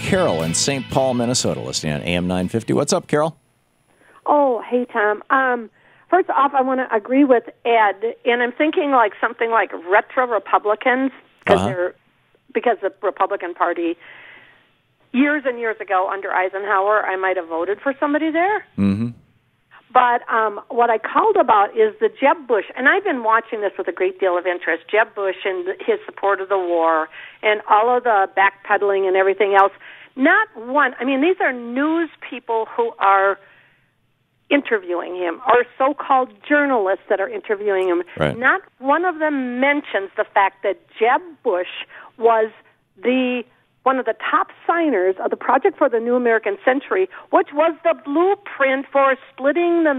Carol in St. Paul, Minnesota, listening on AM 950. What's up, Carol? Oh, hey, Tom. First off, I want to agree with Ed, and I'm thinking like something like retro Republicans, because the Republican Party, years and years ago under Eisenhower, I might have voted for somebody there. Mm-hmm. But what I called about is the Jeb Bush, and I've been watching this with a great deal of interest, Jeb Bush and his support of the war and all of the backpedaling and everything else. Not one, I mean, these are news people who are interviewing him, or so-called journalists that are interviewing him. Right. Not one of them mentions the fact that Jeb Bush was one of the top signers of the Project for the New American Century, which was the blueprint for splitting the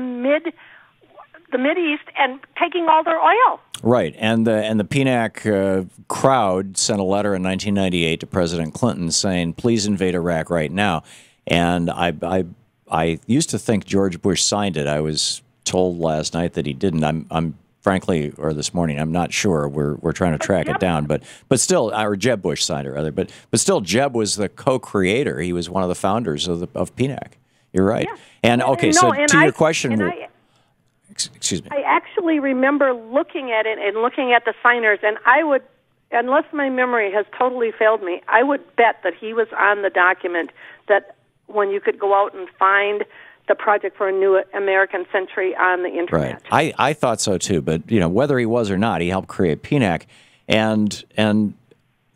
Mideast and taking all their oil. Right, and the PNAC crowd sent a letter in 1998 to President Clinton saying, "Please invade Iraq right now." And I used to think George Bush signed it. I was told last night that he didn't. I'm frankly, or this morning, I'm not sure. We're trying to track it down, but still, or Jeb Bush signed it rather. But still, Jeb was the co-creator. He was one of the founders of PNAC. You're right. Yeah. And okay, so to your question, excuse me. I actually remember looking at it and looking at the signers, and I would, unless my memory has totally failed me, I would bet that he was on the document that when you could go out and find the Project for a New American Century on the internet. Right. I thought so too, but whether he was or not, he helped create PNAC.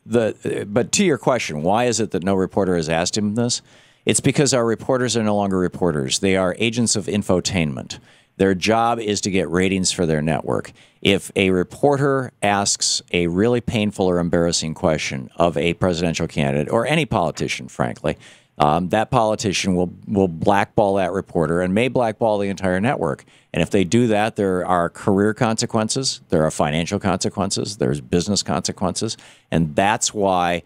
But to your question, why is it that no reporter has asked him this? It's because our reporters are no longer reporters. They are agents of infotainment. Their job is to get ratings for their network. If a reporter asks a really painful or embarrassing question of a presidential candidate or any politician, frankly, that politician will blackball that reporter and may blackball the entire network. And if they do that, there are career consequences, there are financial consequences, there's business consequences. And that's why,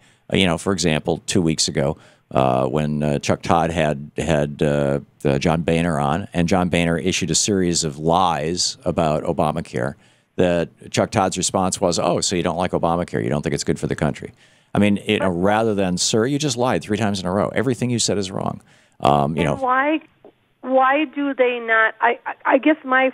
for example, 2 weeks ago, when Chuck Todd had John Boehner on, and John Boehner issued a series of lies about Obamacare, that Chuck Todd's response was, "Oh, so you don't like Obamacare? You don't think it's good for the country?" I mean, rather than, "Sir, you just lied 3 times in a row. Everything you said is wrong." And why do they not? I guess my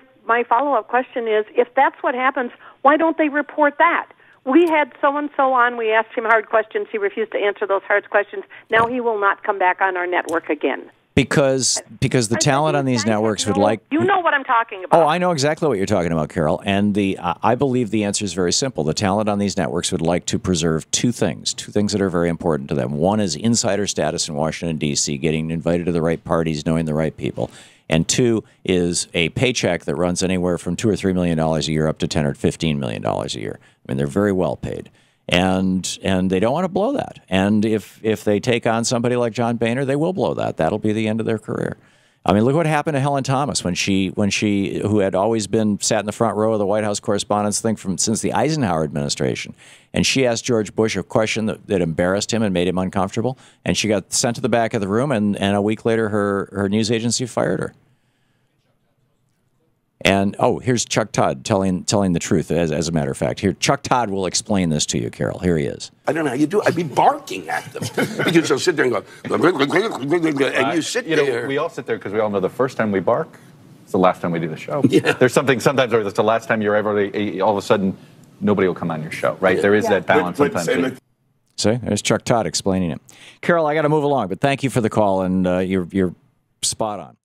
follow-up question is, if that's what happens, why don't they report that? We had so-and-so on. We asked him hard questions. He refused to answer those hard questions. Now he will not come back on our network again. Because the talent on these networks would like... You know what I'm talking about. Oh, I know exactly what you're talking about, Carol. And I believe the answer is very simple. The talent on these networks would like to preserve two things that are very important to them. One is insider status in Washington, D.C., getting invited to the right parties, knowing the right people. And two is a paycheck that runs anywhere from $2 or $3 million a year up to $10 or $15 million a year. I mean, they're very well paid. And they don't want to blow that. And if they take on somebody like John Boehner, they will blow that. That'll be the end of their career. I mean, look what happened to Helen Thomas when she who had always been sat in the front row of the White House Correspondents' thing since the Eisenhower administration. And she asked George Bush a question that embarrassed him and made him uncomfortable. And she got sent to the back of the room, and a week later her news agency fired her. And, here's Chuck Todd telling the truth, as a matter of fact. Here, Chuck Todd will explain this to you, Carol. Here he is. I don't know how you do it. I'd be barking at them. Because they'll sit there and go, and you sit there. We all sit there because we all know the first time we bark, it's the last time we do the show. Yeah. There's something sometimes where it's the last time you're ever, all of a sudden, nobody will come on your show, right? Yeah. There is that balance sometimes. See, there's Chuck Todd explaining it. Carol, I got to move along, but thank you for the call, and you're spot on.